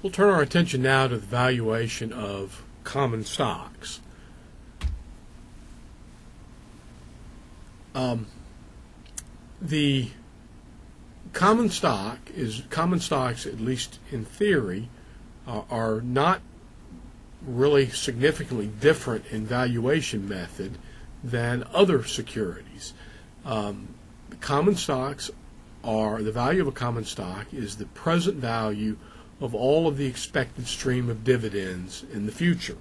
We'll turn our attention now to the valuation of common stocks. The common stocks, at least in theory, are not really significantly different in valuation method than other securities. Common stocks the value of a common stock is the present value of all of the expected stream of dividends in the future.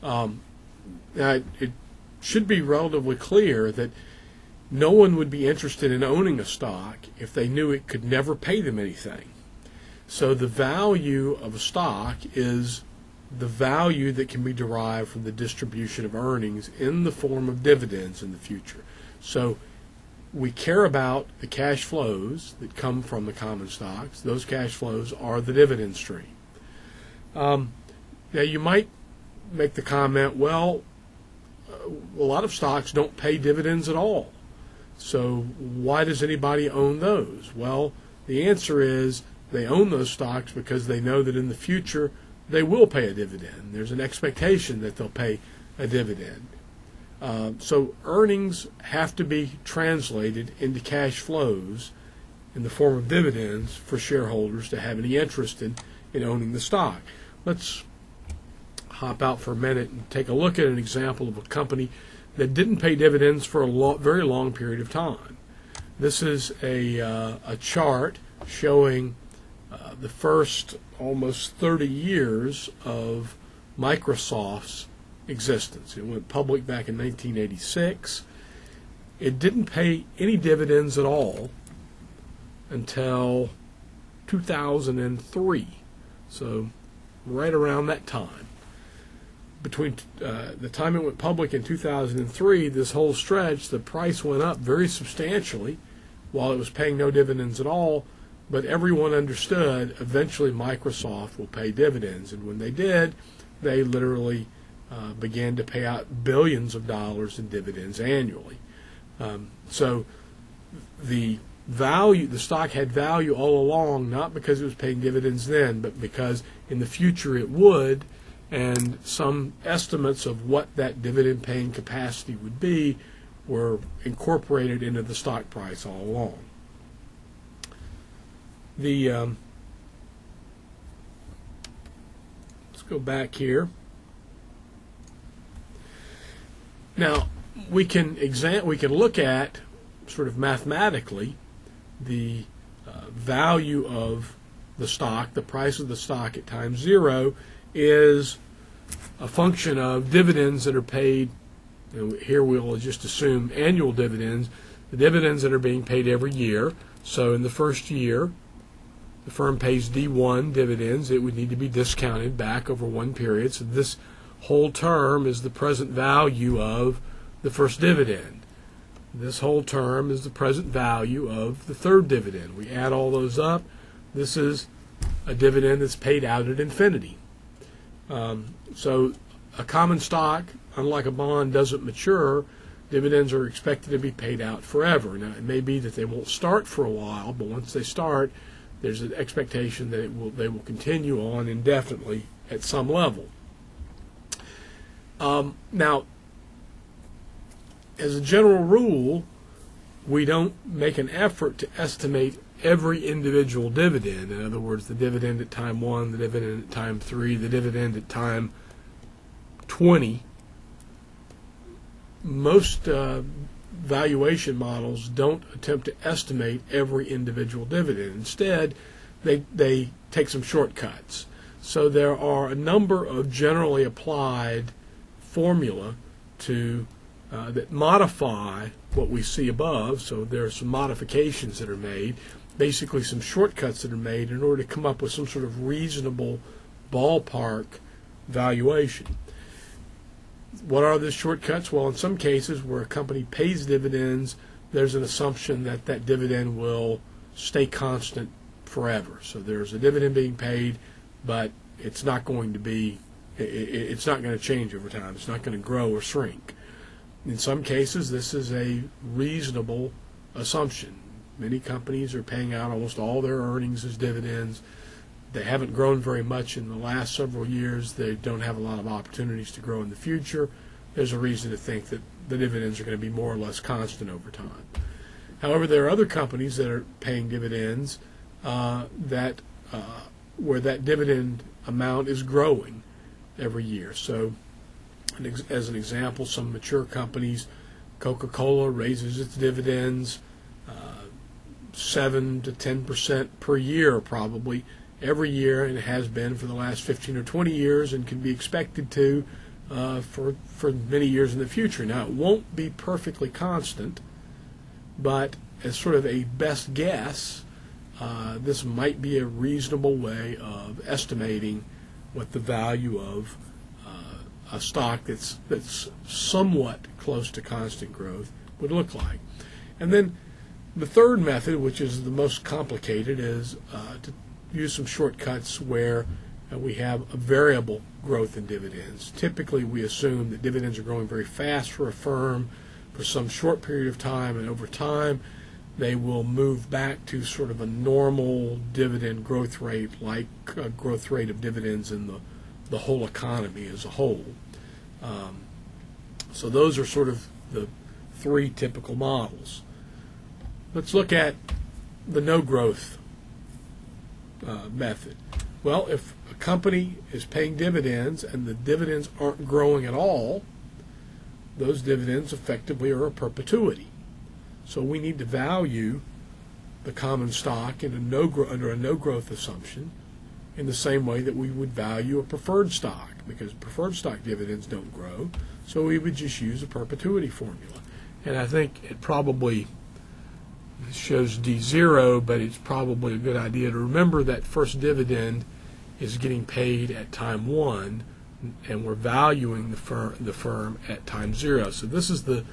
Now, it should be relatively clear that no one would be interested in owning a stock if they knew it could never pay them anything. So the value of a stock is the value that can be derived from the distribution of earnings in the form of dividends in the future. So we care about the cash flows that come from the common stocks. Those cash flows are the dividend stream. Now you might make the comment, well, a lot of stocks don't pay dividends at all. So why does anybody own those? Well, the answer is they own those stocks because they know that in the future they will pay a dividend. There's an expectation that they'll pay a dividend. So earnings have to be translated into cash flows in the form of dividends for shareholders to have any interest in owning the stock. Let's hop out for a minute and take a look at an example of a company that didn't pay dividends for a very long period of time. This is a chart showing the first almost 30 years of Microsoft's existence. It went public back in 1986. It didn't pay any dividends at all until 2003, so right around that time. Between the time it went public in 2003, this whole stretch, the price went up very substantially while it was paying no dividends at all, but everyone understood eventually Microsoft will pay dividends, and when they did, they literally began to pay out billions of dollars in dividends annually. So the stock had value all along, not because it was paying dividends then, but because in the future it would, and some estimates of what that dividend paying capacity would be were incorporated into the stock price all along. Let's go back here. Now we can look at sort of mathematically the value of the stock. The price of the stock at time zero is a function of dividends that are paid. And here we'll just assume annual dividends, the dividends that are being paid every year. So in the first year, the firm pays D1 dividends. It would need to be discounted back over one period. So this whole term is the present value of the first dividend. This whole term is the present value of the third dividend. We add all those up. This is a dividend that's paid out at infinity. So a common stock, unlike a bond, doesn't mature. Dividends are expected to be paid out forever. Now, it may be that they won't start for a while, but once they start, there's an expectation that they will continue on indefinitely at some level. Now, as a general rule, we don't make an effort to estimate every individual dividend. In other words, the dividend at time 1, the dividend at time 3, the dividend at time 20. Most valuation models don't attempt to estimate every individual dividend. Instead, they take some shortcuts. So there are a number of generally applied formula that modify what we see above. So there are some modifications that are made, basically some shortcuts that are made in order to come up with some sort of reasonable ballpark valuation. What are the shortcuts? Well, in some cases where a company pays dividends, there's an assumption that that dividend will stay constant forever. So there's a dividend being paid, but it's not going to be, it's not going to change over time. It's not going to grow or shrink. In some cases, this is a reasonable assumption. Many companies are paying out almost all their earnings as dividends. They haven't grown very much in the last several years. They don't have a lot of opportunities to grow in the future. There's a reason to think that the dividends are going to be more or less constant over time. However, there are other companies that are paying dividends where that dividend amount is growing every year. So, as an example, some mature companies, Coca-Cola raises its dividends 7 to 10% per year, probably every year, and it has been for the last 15 or 20 years, and can be expected to for many years in the future. Now, it won't be perfectly constant, but as sort of a best guess, this might be a reasonable way of estimating what the value of a stock that's somewhat close to constant growth would look like. And then the third method, which is the most complicated, is to use some shortcuts where we have a variable growth in dividends. Typically, we assume that dividends are growing very fast for a firm for some short period of time, and over time they will move back to sort of a normal dividend growth rate, like a growth rate of dividends in the whole economy as a whole. So those are sort of the three typical models. Let's look at the no growth method. Well, if a company is paying dividends and the dividends aren't growing at all, those dividends effectively are a perpetuity. So we need to value the common stock in under a no growth assumption in the same way that we would value a preferred stock, because preferred stock dividends don't grow, so we would just use a perpetuity formula. And I think it probably shows D0, but it's probably a good idea to remember that first dividend is getting paid at time 1, and we're valuing the firm at time 0. So this is the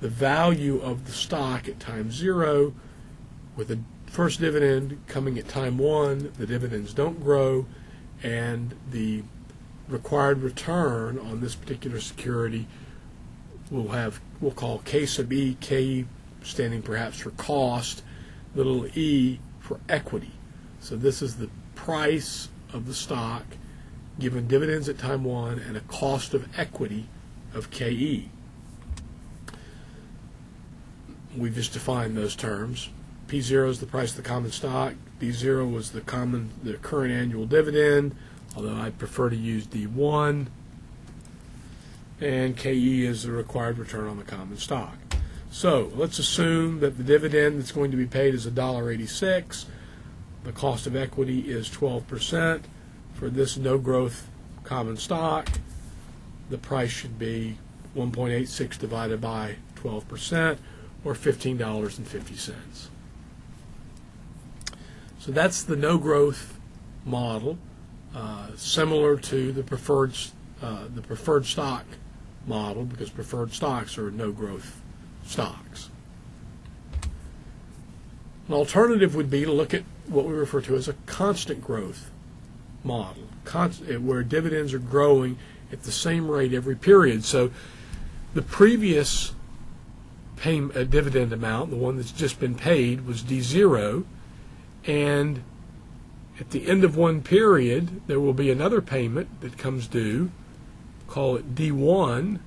value of the stock at time 0, with the first dividend coming at time 1. The dividends don't grow, and the required return on this particular security we'll call K sub E, K standing perhaps for cost, little e for equity. So this is the price of the stock given dividends at time 1 and a cost of equity of KE. We've just defined those terms. P0 is the price of the common stock. D0 was the current annual dividend, although I'd prefer to use D1. And KE is the required return on the common stock. So let's assume that the dividend that's going to be paid is $1.86. The cost of equity is 12%. For this no-growth common stock, the price should be 1.86 divided by 12%, or $15.50. So that's the no-growth model, similar to the preferred stock model, because preferred stocks are no-growth stocks. An alternative would be to look at what we refer to as a constant growth model, where dividends are growing at the same rate every period. So the previous dividend amount, the one that's just been paid, was D0, and at the end of one period there will be another payment that comes due, call it D1,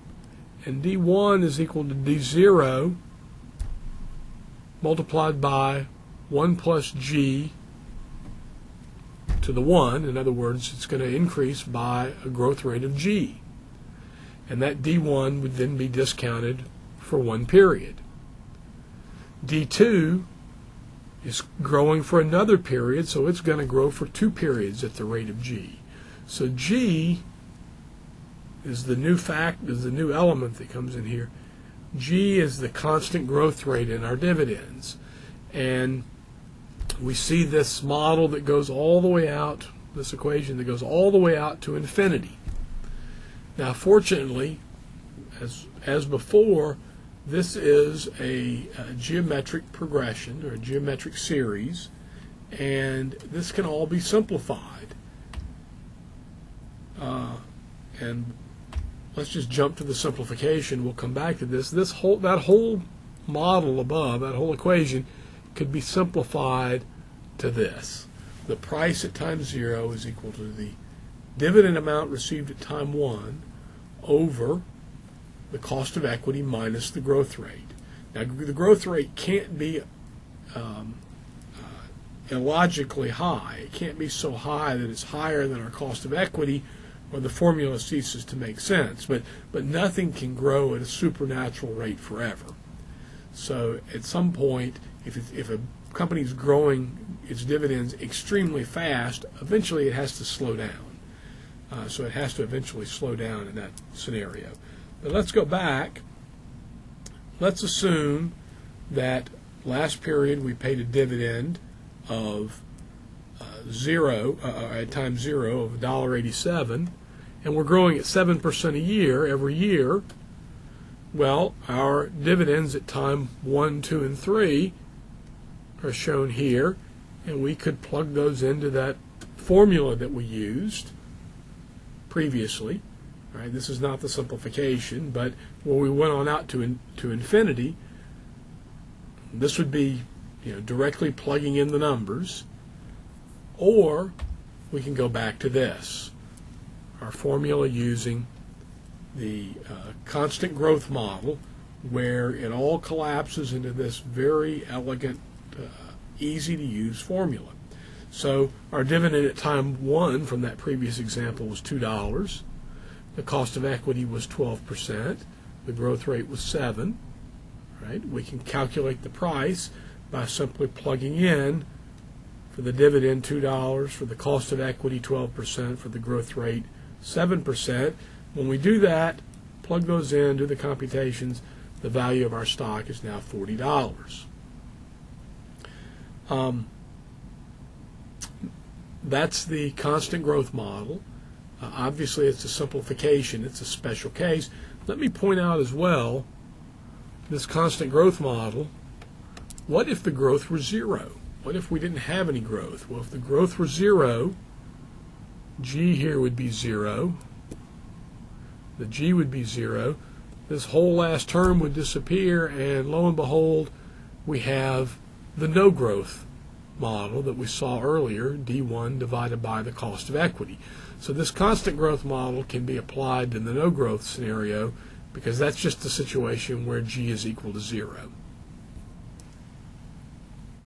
and D1 is equal to D0 multiplied by 1 plus G to the 1. In other words, it's going to increase by a growth rate of G. And that D1 would then be discounted for one period. D2 is growing for another period, so it's going to grow for 2 periods at the rate of G. So G is the new element that comes in here. G is the constant growth rate in our dividends. And we see this model that goes all the way out, this equation that goes all the way out to infinity. Now, fortunately, as before, this is a geometric progression, or a geometric series, and this can all be simplified. And let's just jump to the simplification. We'll come back to this. That whole model above, that whole equation, could be simplified to this. the price at time 0 is equal to the dividend amount received at time 1 over the cost of equity minus the growth rate. Now, the growth rate can't be illogically high. It can't be so high that it's higher than our cost of equity, or the formula ceases to make sense. But nothing can grow at a supernatural rate forever. So at some point, if a company's growing its dividends extremely fast, eventually it has to slow down. So it has to eventually slow down in that scenario. But let's go back. Let's assume that last period we paid a dividend of at time 0 of $1.87, and we're growing at 7% a year every year. Well, our dividends at time 1, 2, and 3 are shown here, and we could plug those into that formula that we used previously. Right? This is not the simplification, but when we went on out to infinity, this would be directly plugging in the numbers, or we can go back to this, our formula using the constant growth model, where it all collapses into this very elegant, easy to use formula. So our dividend at time 1 from that previous example was $2. The cost of equity was 12%. The growth rate was 7. Right? We can calculate the price by simply plugging in for the dividend $2, for the cost of equity 12%, for the growth rate 7%. When we do that, plug those in, do the computations, the value of our stock is now $40. That's the constant growth model. Obviously, it's a simplification. It's a special case. Let me point out as well, this constant growth model, what if the growth were 0? What if we didn't have any growth? Well, if the growth were 0, G here would be 0. The G would be 0. This whole last term would disappear, and lo and behold, we have the no growth model that we saw earlier, D1 divided by the cost of equity. So this constant growth model can be applied in the no growth scenario, because that's just the situation where G is equal to 0.